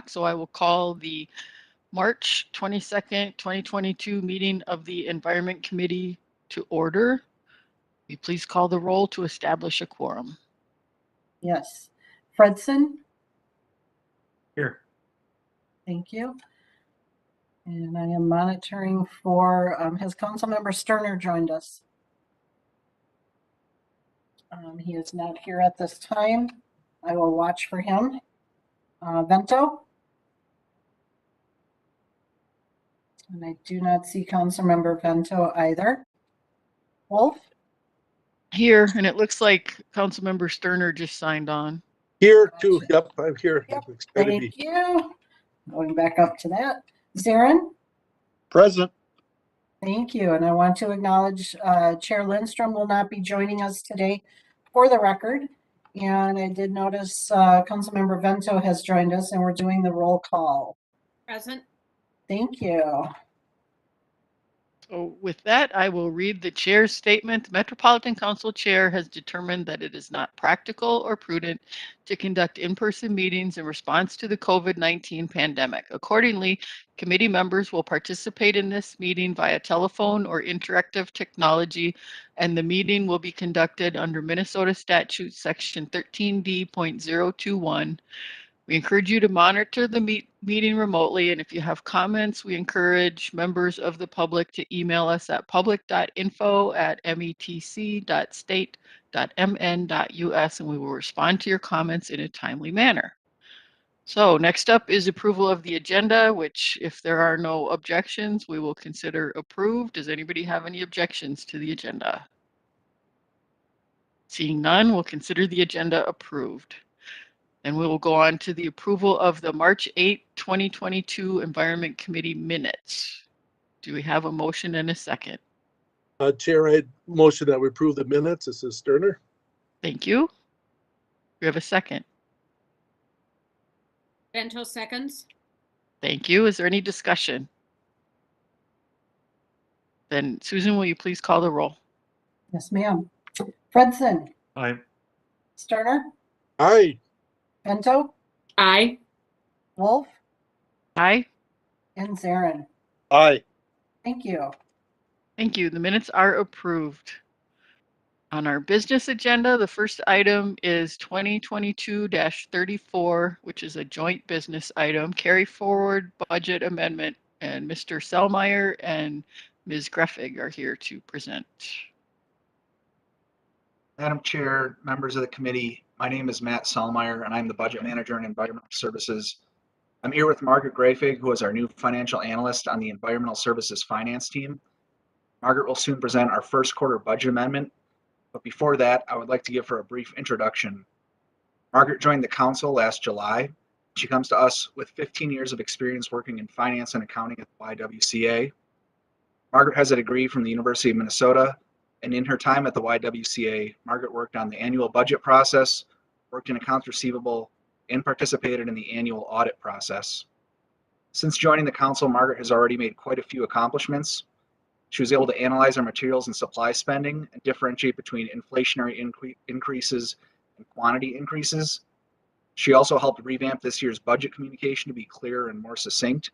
So I will call the March 22nd, 2022 meeting of the Environment Committee to order. Will you please call the roll to establish a quorum? Yes. Fredson? Here. Thank you. And I am monitoring for, has Councilmember Sterner joined us? He is not here at this time. I will watch for him. Vento? And I do not see Councilmember Vento either. Wolf? Here, and it looks like Councilmember Sterner just signed on. Here too. Yep, I'm here. Yep. Thank you. Going back up to that. Zarin? Present. Thank you. And I want to acknowledge Chair Lindstrom will not be joining us today for the record. And I did notice Councilmember Vento has joined us and we're doing the roll call. Present. Thank you. So with that, I will read the chair's statement. The Metropolitan Council Chair has determined that it is not practical or prudent to conduct in-person meetings in response to the COVID-19 pandemic. Accordingly, committee members will participate in this meeting via telephone or interactive technology, and the meeting will be conducted under Minnesota Statute Section 13D.021. We encourage you to monitor the meeting remotely, and if you have comments, we encourage members of the public to email us at public.info@metc.state.mn.us, and we will respond to your comments in a timely manner. So next up is approval of the agenda, which, if there are no objections, we will consider approved. Does anybody have any objections to the agenda? Seeing none, we'll consider the agenda approved. And we will go on to the approval of the March 8, 2022 Environment Committee minutes. Do we have a motion and a second? Chair, I motion that we approve the minutes. This is Sterner. Thank you. We have a second. Vento seconds. Thank you. Is there any discussion? Then Susan, will you please call the roll? Yes, ma'am. Fredson? Aye. Sterner? Aye. Vento? Aye. Wolf? Aye. And Zarin? Aye. Thank you. Thank you. The minutes are approved. On our business agenda, the first item is 2022-34, which is a joint business item, carry forward budget amendment, and Mr. Gsellmeier and Ms. Grefig are here to present. Madam Chair, members of the committee, my name is Matt Gsellmeier, and I'm the Budget Manager in Environmental Services. I'm here with Margaret Grefig, who is our new financial analyst on the Environmental Services Finance team. Margaret will soon present our first quarter budget amendment, but before that, I would like to give her a brief introduction. Margaret joined the council last July. She comes to us with 15 years of experience working in finance and accounting at the YWCA. Margaret has a degree from the University of Minnesota, and in her time at the YWCA, Margaret worked on the annual budget process, worked in accounts receivable, and participated in the annual audit process. Since joining the council, Margaret has already made quite a few accomplishments. She was able to analyze our materials and supply spending and differentiate between inflationary increases and quantity increases. She also helped revamp this year's budget communication to be clearer and more succinct.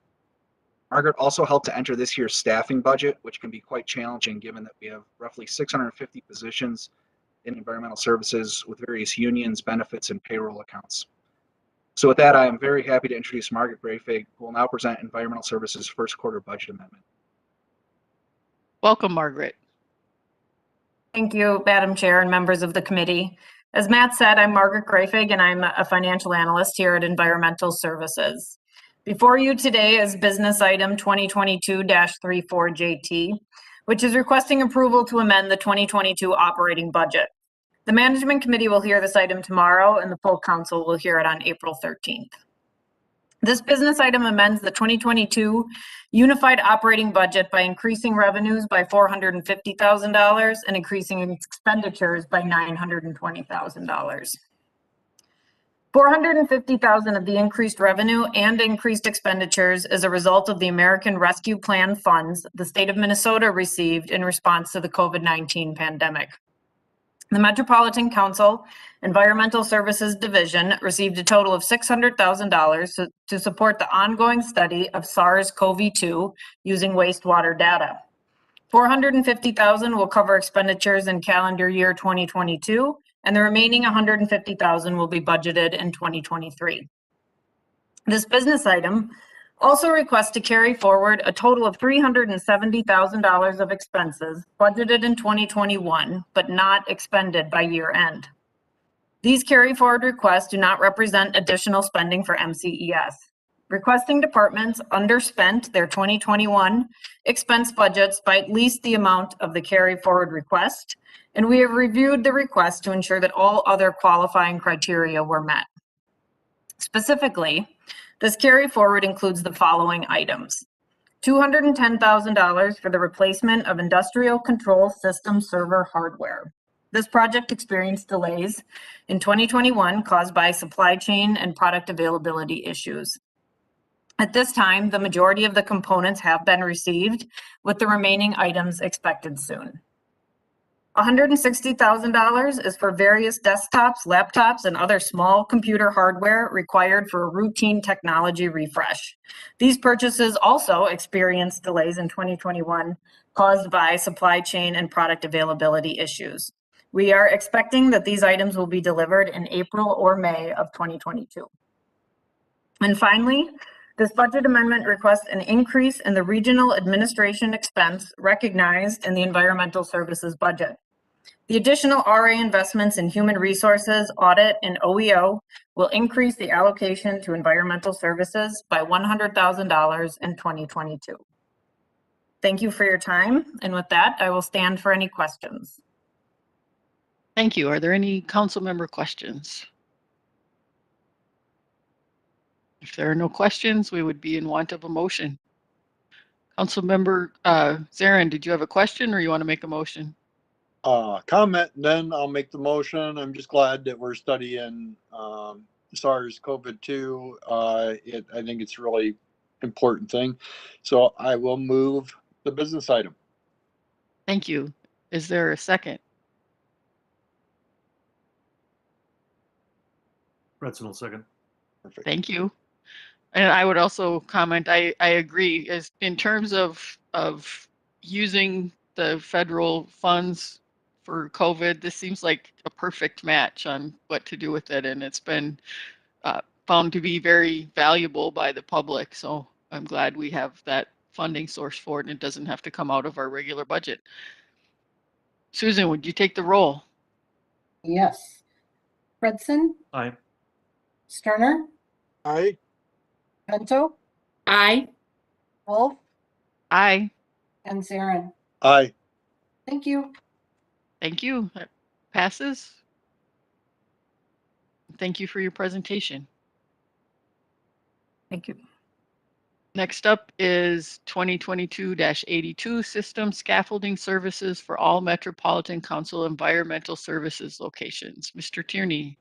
Margaret also helped to enter this year's staffing budget, which can be quite challenging given that we have roughly 650 positions in environmental services with various unions, benefits, and payroll accounts. So with that, I am very happy to introduce Margaret Grefig, who will now present Environmental Services first quarter budget amendment. Welcome, Margaret. Thank you, Madam Chair and members of the committee. As Matt said, I'm Margaret Grefig, and I'm a financial analyst here at Environmental Services. Before you today is business item 2022-34JT, which is requesting approval to amend the 2022 operating budget. The Management Committee will hear this item tomorrow, and the full council will hear it on April 13th. This business item amends the 2022 unified operating budget by increasing revenues by $450,000 and increasing expenditures by $920,000. $450,000 of the increased revenue and increased expenditures is a result of the American Rescue Plan funds the state of Minnesota received in response to the COVID-19 pandemic. The Metropolitan Council Environmental Services Division received a total of $600,000 to support the ongoing study of SARS-CoV-2 using wastewater data. $450,000 will cover expenditures in calendar year 2022, and the remaining $150,000 will be budgeted in 2023. This business item also requests to carry forward a total of $370,000 of expenses budgeted in 2021, but not expended by year end. These carry forward requests do not represent additional spending for MCES. Requesting departments underspent their 2021 expense budgets by at least the amount of the carry forward request, and we have reviewed the request to ensure that all other qualifying criteria were met. Specifically, this carry forward includes the following items: $210,000 for the replacement of industrial control system server hardware. This project experienced delays in 2021 caused by supply chain and product availability issues. At this time, the majority of the components have been received, with the remaining items expected soon. $160,000 is for various desktops, laptops, and other small computer hardware required for a routine technology refresh. These purchases also experienced delays in 2021 caused by supply chain and product availability issues. We are expecting that these items will be delivered in April or May of 2022. And finally, this budget amendment requests an increase in the regional administration expense recognized in the environmental services budget. The additional RA investments in human resources, audit, and OEO will increase the allocation to environmental services by $100,000 in 2022. Thank you for your time. And with that, I will stand for any questions. Thank you. Are there any council member questions? If there are no questions, we would be in want of a motion. Councilmember Zarin, did you have a question or you want to make a motion? Comment, and then I'll make the motion. I'm just glad that we're studying SARS-CoV-2. I think it's a really important thing. So I will move the business item. Thank you. Is there a second? Redson will second. Perfect. Thank you. And I would also comment, I agree, as in terms of using the federal funds for COVID, this seems like a perfect match on what to do with it. And it's been found to be very valuable by the public. So I'm glad we have that funding source for it and it doesn't have to come out of our regular budget. Susan, would you take the roll? Yes. Redson, Aye. Sterner, Aye. Vento, Aye. Wolf, Aye. and Zarin. Aye. Thank you. Thank you. That passes. Thank you for your presentation. Thank you. Next up is 2022-82 System Scaffolding Services for all Metropolitan Council Environmental Services locations. Mr. Tierney.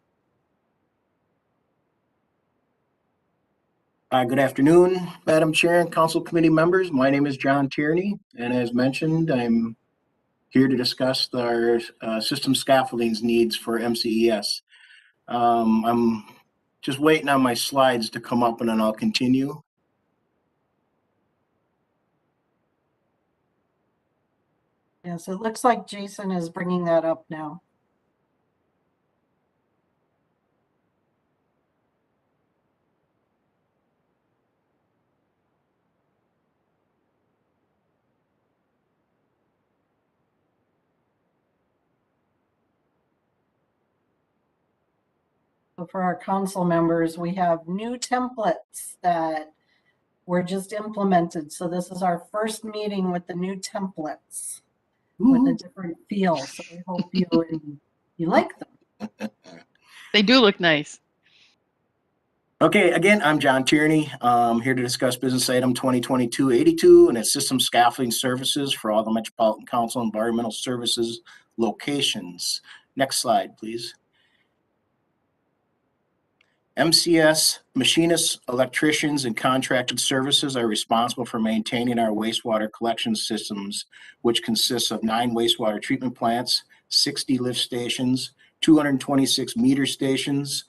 Good afternoon, Madam Chair and Council Committee members. My name is John Tierney, and as mentioned, I'm here to discuss our system scaffoldings needs for MCES. I'm just waiting on my slides to come up and then I'll continue. Yes, it looks like Jason is bringing that up now. So for our council members, we have new templates that were just implemented. So this is our first meeting with the new templates with a different feel. So we hope you like them. They do look nice. Okay, again, I'm John Tierney. Here to discuss business item 2022-82 and its system scaffolding services for all the Metropolitan Council Environmental Services locations. Next slide, please. MCS machinists, electricians, and contracted services are responsible for maintaining our wastewater collection systems, which consists of 9 wastewater treatment plants, 60 lift stations, 226 meter stations,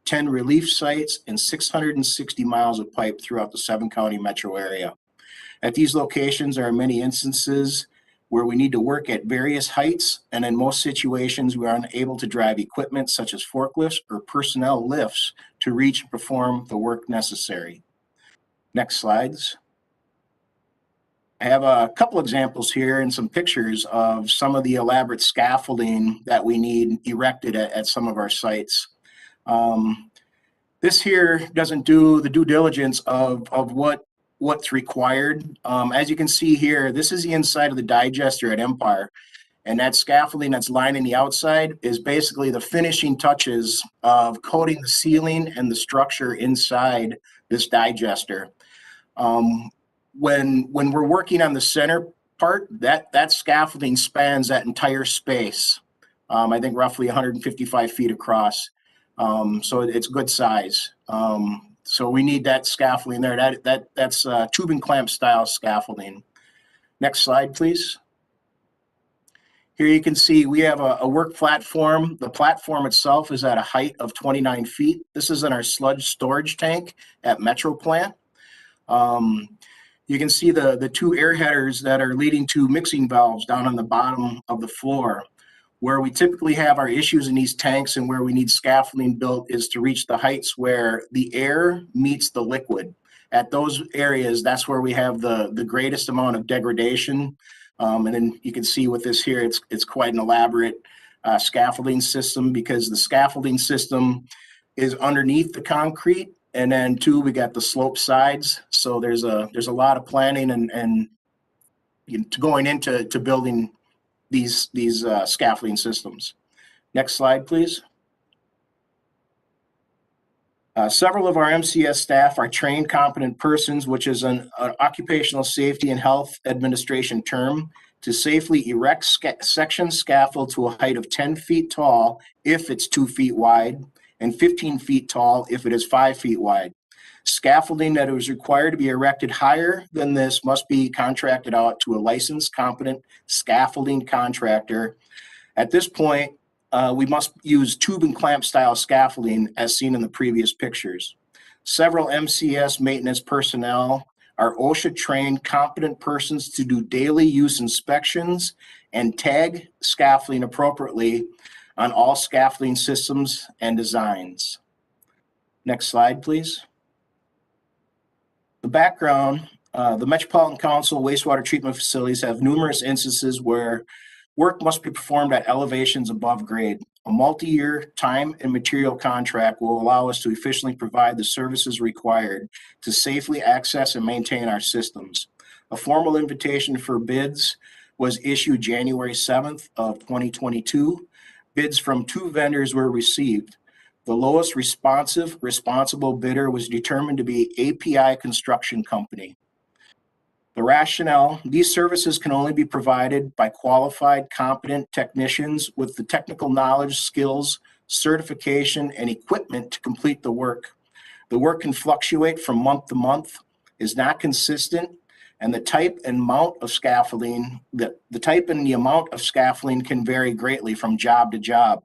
10 relief sites, and 660 miles of pipe throughout the 7-county metro area. At these locations, there are many instances where we need to work at various heights, and in most situations, we are unable to drive equipment such as forklifts or personnel lifts to reach and perform the work necessary. Next slides. I have a couple examples here and some pictures of some of the elaborate scaffolding that we need erected at some of our sites. This here doesn't do the due diligence of what's required. As you can see here, this is the inside of the digester at Empire. And that scaffolding that's lining the outside is basically the finishing touches of coating the ceiling and the structure inside this digester. When we're working on the center part, that scaffolding spans that entire space. I think roughly 155 feet across. So it's good size. So we need that scaffolding there. That's tube and clamp style scaffolding. Next slide, please. Here you can see we have a work platform. The platform itself is at a height of 29 feet. This is in our sludge storage tank at Metro Plant. You can see the 2 air headers that are leading to mixing valves down on the bottom of the floor. Where we typically have our issues in these tanks and where we need scaffolding built is to reach the heights where the air meets the liquid. At those areas, that's where we have the greatest amount of degradation. And then you can see with this here, it's quite an elaborate scaffolding system because the scaffolding system is underneath the concrete. And then 2, we got the slope sides. So there's a lot of planning and going into building these scaffolding systems. Next slide, please. Several of our MCS staff are trained competent persons, which is an occupational safety and health administration term, to safely erect section scaffold to a height of 10 feet tall if it's 2 feet wide and 15 feet tall if it is 5 feet wide. Scaffolding that is required to be erected higher than this must be contracted out to a licensed, competent scaffolding contractor. At this point, we must use tube and clamp style scaffolding as seen in the previous pictures. Several MCS maintenance personnel are OSHA trained competent persons to do daily use inspections and tag scaffolding appropriately on all scaffolding systems and designs. Next slide, please. The background, the Metropolitan Council wastewater treatment facilities have numerous instances where work must be performed at elevations above grade. A multi-year time and material contract will allow us to efficiently provide the services required to safely access and maintain our systems. A formal invitation for bids was issued January 7th of 2022. Bids from 2 vendors were received. The lowest responsible bidder was determined to be API Construction Company. The rationale, these services can only be provided by qualified, competent technicians with the technical knowledge, skills, certification, and equipment to complete the work. The work can fluctuate from month to month, is not consistent, and the type and amount of scaffolding, the type and the amount of scaffolding can vary greatly from job to job.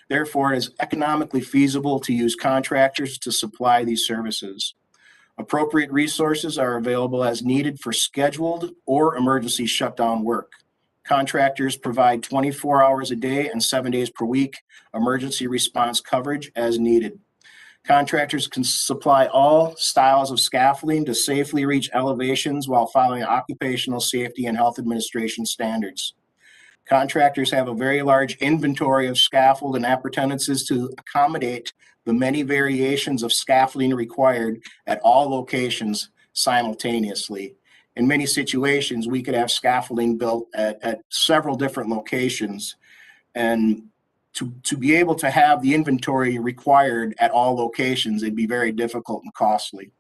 Therefore, it is economically feasible to use contractors to supply these services. Appropriate resources are available as needed for scheduled or emergency shutdown work. Contractors provide 24 hours a day and 7 days per week emergency response coverage as needed. Contractors can supply all styles of scaffolding to safely reach elevations while following occupational safety and health administration standards. Contractors have a very large inventory of scaffold and appurtenances to accommodate the many variations of scaffolding required at all locations simultaneously. In many situations, we could have scaffolding built at several different locations. And to be able to have the inventory required at all locations, it'd be very difficult and costly.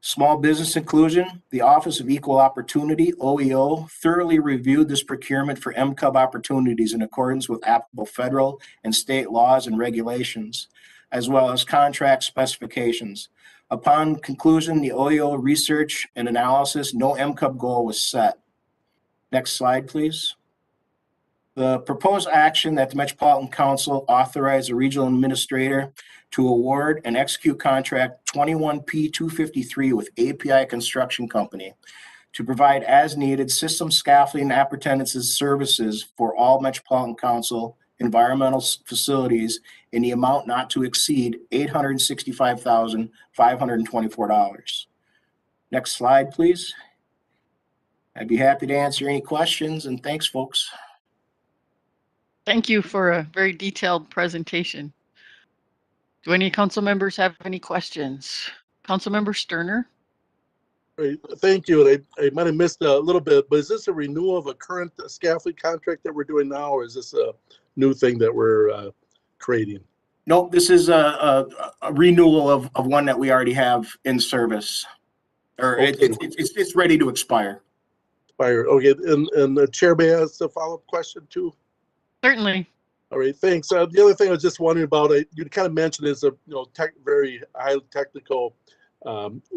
Small business inclusion, the Office of Equal Opportunity, OEO, thoroughly reviewed this procurement for MCUB opportunities in accordance with applicable federal and state laws and regulations, as well as contract specifications. Upon conclusion, the OEO research and analysis, no MCUB goal was set. Next slide, please. The proposed action that the Metropolitan Council authorize the regional administrator to award and execute contract 21P253 with API Construction Company to provide as needed system scaffolding appurtenances services for all Metropolitan Council environmental facilities in the amount not to exceed $865,524. Next slide, please. I'd be happy to answer any questions, and thanks, folks. Thank you for a very detailed presentation. Do any council members have any questions? Councilmember Sterner? Great, thank you. And I might have missed a little bit, but is this a renewal of a current scaffolding contract that we're doing now, or is this a new thing that we're creating? Nope, this is a renewal of one that we already have in service. Or Okay. it's ready to expire. Okay, and the chair may ask a follow-up question too? Certainly. All right, thanks. The other thing I was just wondering about, you kind of mentioned is a very highly technical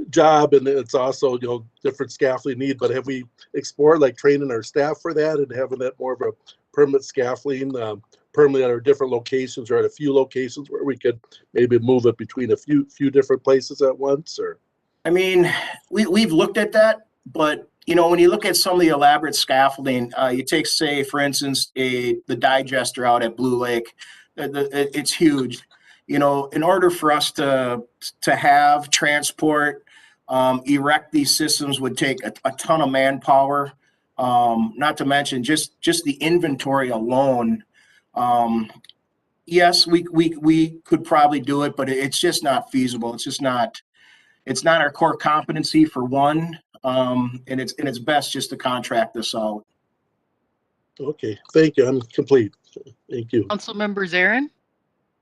job, and it's also different scaffolding need. But have we explored like training our staff for that and having that more of a permanent scaffolding, permanently at our different locations or at a few locations where we could maybe move it between a few different places at once? Or I mean, we've looked at that, but when you look at some of the elaborate scaffolding, you take, say, for instance, the digester out at Blue Lake. It's huge. In order for us to have transport, erect these systems would take a ton of manpower. Not to mention just the inventory alone. Yes, we could probably do it, but it's just not feasible. It's not our core competency for one. And it's best just to contract this out. okay, thank you. I'm complete. Thank you. Councilmember Zarin?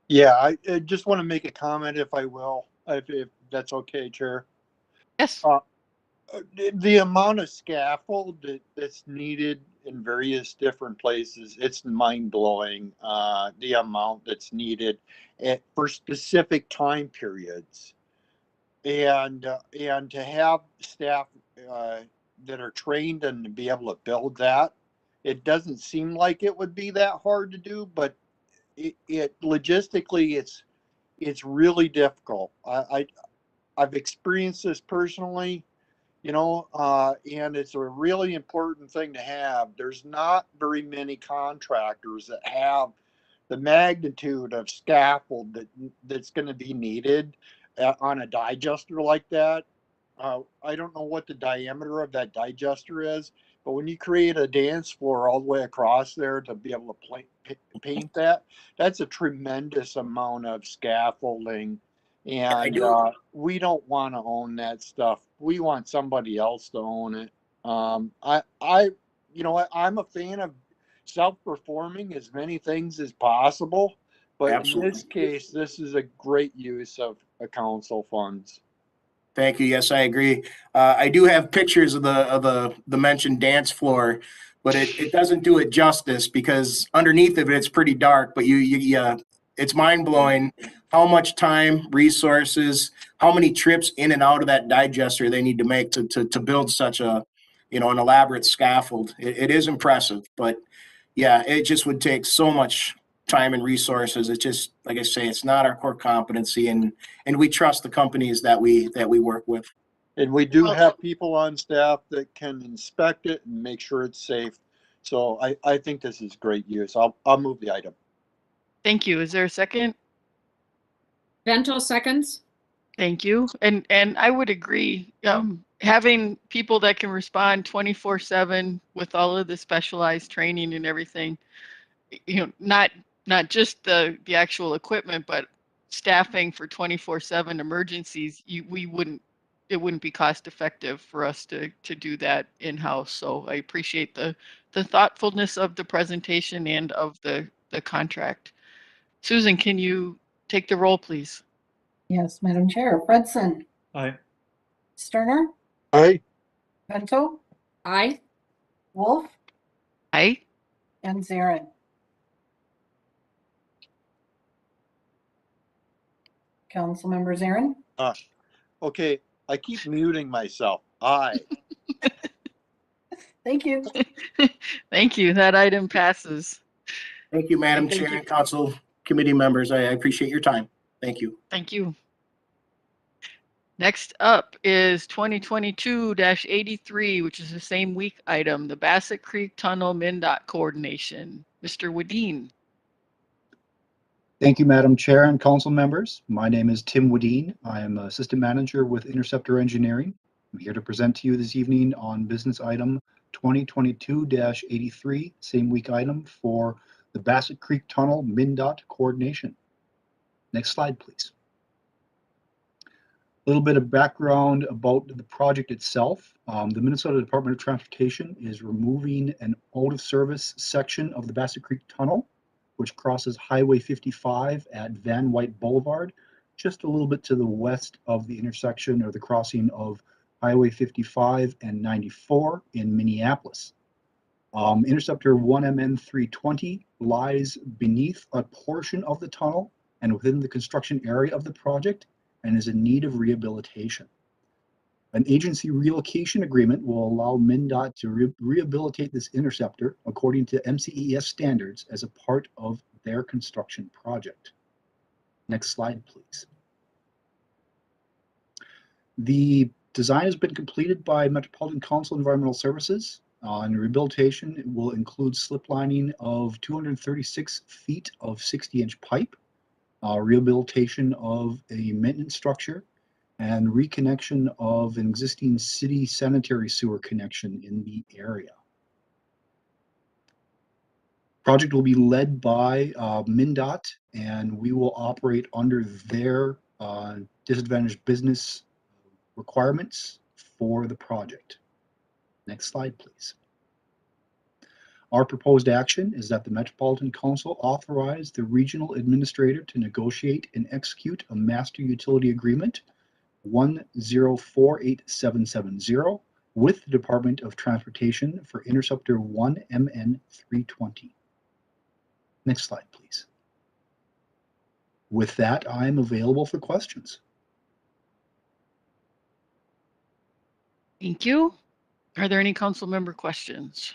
Yeah, I just want to make a comment, if I will, if that's okay, Chair. Yes. The amount of scaffold that's needed in various different places, it's mind-blowing. The amount that's needed for specific time periods. And to have staff that are trained and to be able to build that, it doesn't seem like it would be that hard to do, but it logistically it's really difficult. I've experienced this personally, and it's a really important thing to have. There's not very many contractors that have the magnitude of scaffold that's going to be needed on a digester like that. I don't know what the diameter of that digester is, but when you create a dance floor all the way across there to be able to paint that, that's a tremendous amount of scaffolding. And we don't want to own that stuff. We want somebody else to own it. I'm a fan of self-performing as many things as possible, but Absolutely. in this case, this is a great use of council funds. Thank you. Yes, I agree. I do have pictures of the mentioned dance floor, but it doesn't do it justice because underneath of it, it's pretty dark, but it's mind blowing how much time, resources, how many trips in and out of that digester they need to make to build such an elaborate scaffold. It is impressive, but yeah, it just would take so much time and resources. It's just, like I say, it's not our core competency, and we trust the companies that we work with. And we do have people on staff that can inspect it and make sure it's safe. So I think this is great use. I'll move the item. Thank you. Is there a second? Vento seconds. Thank you. And I would agree. Having people that can respond 24/7 with all of the specialized training and everything, not just the actual equipment, but staffing for 24/7 emergencies, it wouldn't be cost effective for us to do that in-house. So I appreciate the thoughtfulness of the presentation and of the contract. Susan, can you take the roll, please? Yes, Madam Chair. Fredson. Aye. Sterner. Aye. Vento. Aye. Wolf. Aye. And Zarin. Councilmember Zarin. Okay, I keep muting myself. Aye. Thank you. Thank you. That item passes. Thank you, Madam Thank Chair you. and Council Committee members. I appreciate your time. Thank you. Thank you. Next up is 2022-83, which is the same week item, the Bassett Creek Tunnel MnDOT coordination. Mr. Wedin. Thank you, Madam Chair and council members. My name is Tim Wedin. I am Assistant Manager with Interceptor Engineering. I'm here to present to you this evening on business item 2022-83, same week item for the Bassett Creek Tunnel MnDOT coordination. Next slide, please. A little bit of background about the project itself. The Minnesota Department of Transportation is removing an out-of-service section of the Bassett Creek Tunnel, which crosses Highway 55 at Van Wyck Boulevard, just a little bit to the west of the intersection or the crossing of Highway 55 and 94 in Minneapolis. Interceptor 1MN320 lies beneath a portion of the tunnel and within the construction area of the project and is in need of rehabilitation. An agency relocation agreement will allow MnDOT to rehabilitate this interceptor according to MCES standards as a part of their construction project. Next slide, please. The design has been completed by Metropolitan Council Environmental Services. And rehabilitation will include slip lining of 236 feet of 60-inch pipe, rehabilitation of a maintenance structure, and reconnection of an existing city sanitary sewer connection in the area. Project will be led by MnDOT, and we will operate under their disadvantaged business requirements for the project. Next slide, please. Our proposed action is that the Metropolitan Council authorize the regional administrator to negotiate and execute a master utility agreement 1048770 with the Department of Transportation for Interceptor 1MN320. Next slide, please. With that, I'm available for questions. Thank you. Are there any council member questions?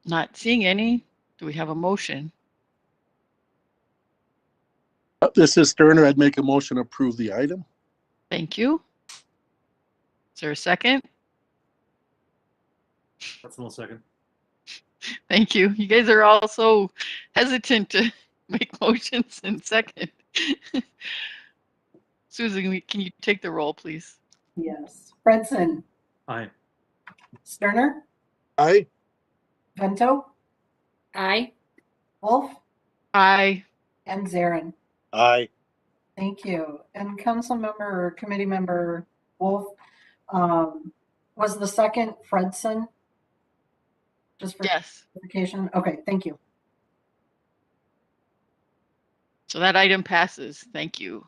Not seeing any. Do we have a motion? This is Sterner. I'd make a motion to approve the item. Thank you. Is there a second? That's no second. Thank you. You guys are all so hesitant to make motions in second. Susan, can you take the roll, please? Yes. Fredson, Aye. Sterner, Aye. Vento, Aye. Wolf, Aye. and Zarin. Aye. Thank you. And council member or committee member Wolf, was the second Fredson? Just for Yes. clarification. Okay, thank you. So that item passes. Thank you.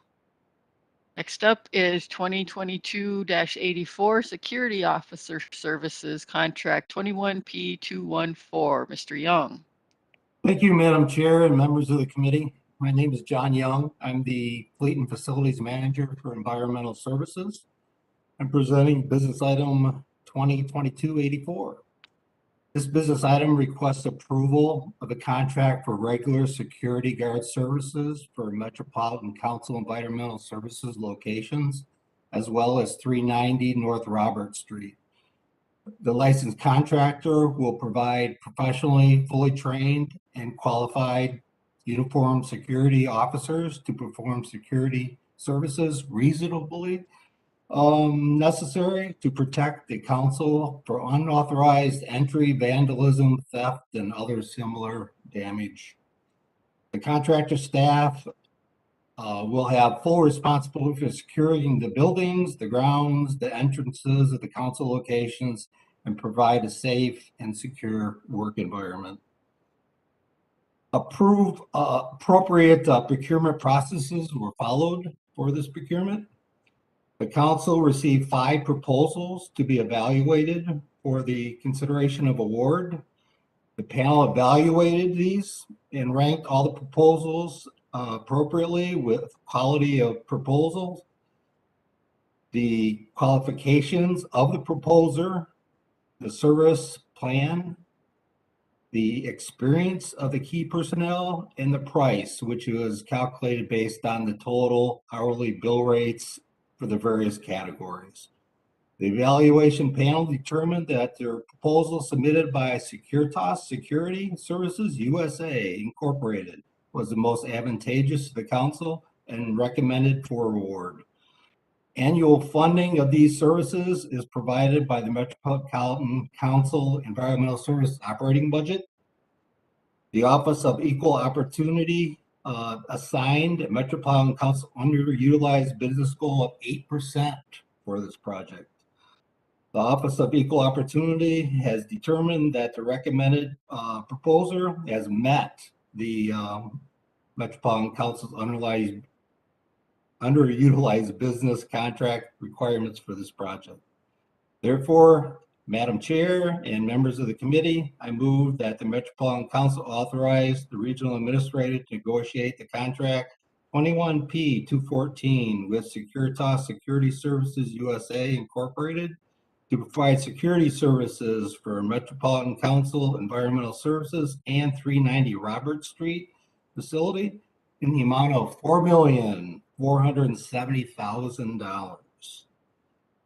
Next up is 2022-84 Security Officer Services Contract 21P214. Mr. Young. Thank you, Madam Chair and members of the committee. My name is John Young. I'm the Fleet and Facilities Manager for Environmental Services. I'm presenting business item 2022-84. This business item requests approval of a contract for regular security guard services for Metropolitan Council Environmental Services locations, as well as 390 North Robert Street. The licensed contractor will provide professionally, fully trained, and qualified uniformed security officers to perform security services reasonably necessary to protect the council for unauthorized entry, vandalism, theft, and other similar damage. The contractor staff will have full responsibility for securing the buildings, the grounds, the entrances of the council locations, and provide a safe and secure work environment. Appropriate procurement processes were followed for this procurement. The council received 5 proposals to be evaluated for the consideration of award. The panel evaluated these and ranked all the proposals appropriately with quality of proposals, the qualifications of the proposer, the service plan, the experience of the key personnel, and the price, which was calculated based on the total hourly bill rates for the various categories. The evaluation panel determined that their proposal submitted by Securitas Security Services USA Incorporated was the most advantageous to the council and recommended for award. Annual funding of these services is provided by the Metropolitan Council Environmental Service Operating Budget. The Office of Equal Opportunity assigned Metropolitan Council underutilized business goal of 8% for this project. The Office of Equal Opportunity has determined that the recommended proposer has met the Metropolitan Council's underutilized business contract requirements for this project. Therefore, Madam Chair and members of the committee, I move that the Metropolitan Council authorize the regional administrator to negotiate the contract 21P214 with Securitas Security Services USA Incorporated to provide security services for Metropolitan Council Environmental Services and 390 Robert Street facility in the amount of $4,470,000.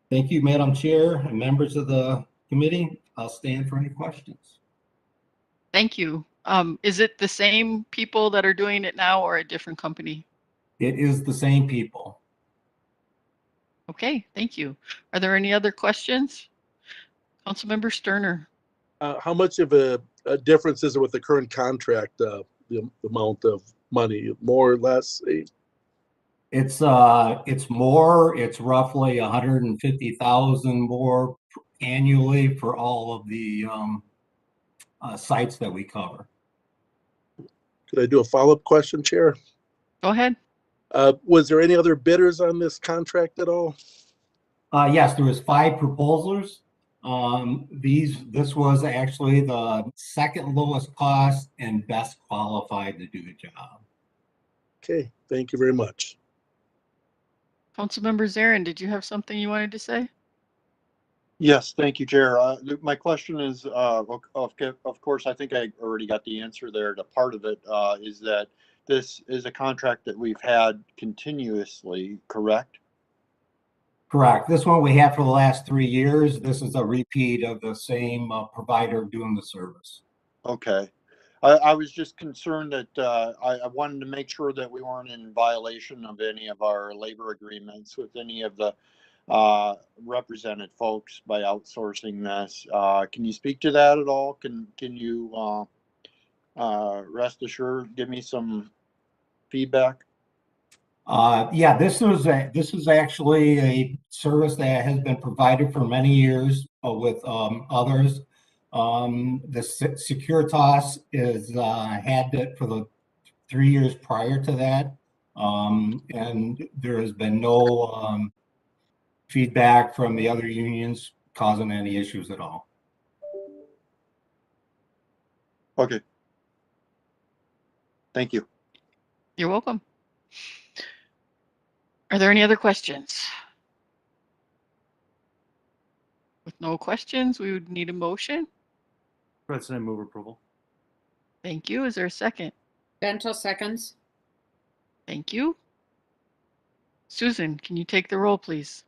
Thank you, Madam Chair and members of the committee. I'll stand for any questions. Thank you. Is it the same people that are doing it now or a different company? It is the same people. Okay, thank you. Are there any other questions? Councilmember Sterner. How much of a difference is it with the current contract, the amount of money, more or less? It's more, it's roughly 150,000 more annually for all of the sites that we cover. Could I do a follow-up question, Chair? Go ahead. Was there any other bidders on this contract at all? Yes, there was 5 proposals. This was actually the second lowest cost and best qualified to do the job. Okay, thank you very much. Councilmember Zarin, did you have something you wanted to say? Yes, thank you, Chair. My question is, of course, I think I already got the answer there. The part of it is that this is a contract that we've had continuously, correct? Correct. This one we have for the last 3 years. This is a repeat of the same provider doing the service. Okay. I was just concerned that I wanted to make sure that we weren't in violation of any of our labor agreements with any of the represented folks by outsourcing this. Can you speak to that at all? Can you rest assured, give me some feedback? Yeah, this is actually a service that has been provided for many years with others. The Securitas had it for the 3 years prior to that, and there has been no feedback from the other unions causing any issues at all. Okay. Thank you. You're welcome. Are there any other questions? With no questions, we would need a motion. President, move approval. Thank you. Is there a second? Bento seconds. Thank you. Susan, can you take the roll, please?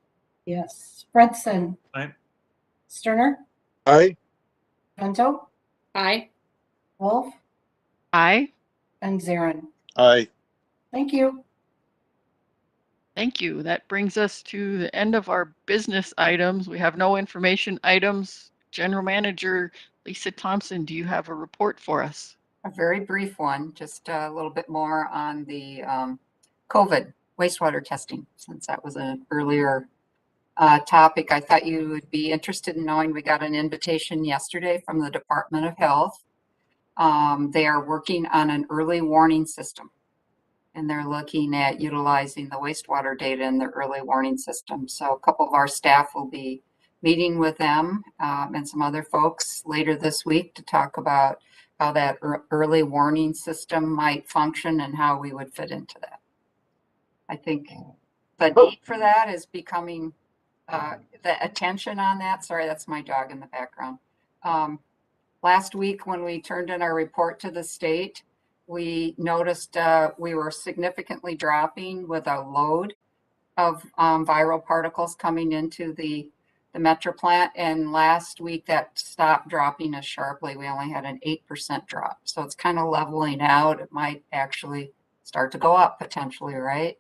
Yes. Fredson. Aye. Sterner. Aye. Bento. Aye. Wolf. Aye. And Zarin. Aye. Thank you. Thank you. That brings us to the end of our business items. We have no information items. General Manager Lisa Thompson, do you have a report for us? A very brief one, just a little bit more on the COVID wastewater testing, since that was an earlier topic. I thought you would be interested in knowing we got an invitation yesterday from the Department of Health. They are working on an early warning system, and they're looking at utilizing the wastewater data in the early warning system. So a couple of our staff will be meeting with them and some other folks later this week to talk about how that early warning system might function and how we would fit into that. I think the need for that is becoming, the attention on that, sorry, that's my dog in the background, Last week, when we turned in our report to the state, we noticed we were significantly dropping with a load of viral particles coming into the Metro plant. And last week that stopped dropping as sharply. We only had an 8% drop. So it's kind of leveling out. It might actually start to go up potentially, right?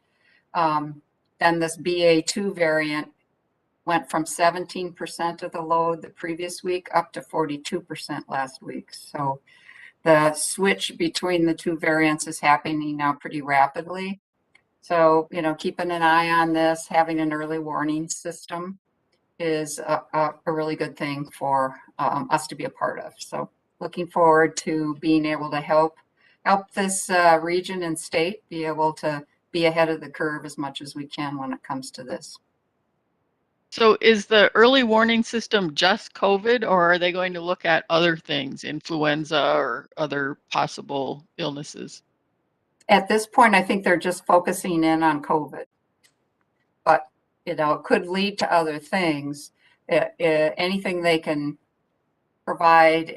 Then this BA2 variant went from 17% of the load the previous week up to 42% last week. So the switch between the two variants is happening now pretty rapidly. So, keeping an eye on this, having an early warning system is a really good thing for us to be a part of. So looking forward to being able to help this region and state be able to be ahead of the curve as much as we can when it comes to this. So is the early warning system just COVID, or are they going to look at other things, influenza or other possible illnesses? At this point, I think they're just focusing in on COVID, but it could lead to other things. Anything they can provide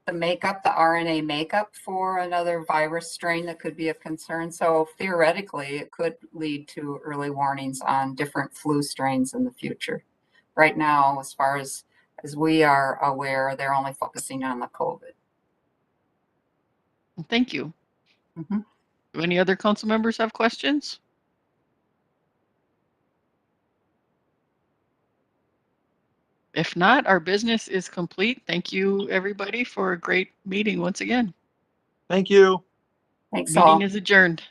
the makeup, the RNA makeup for another virus strain that could be of concern. So theoretically, it could lead to early warnings on different flu strains in the future. Right now, as far as we are aware, they're only focusing on the COVID. Thank you. Mm-hmm. Do any other council members have questions? If not, our business is complete. Thank you, everybody, for a great meeting once again. Thank you. Thanks Meeting all. is adjourned.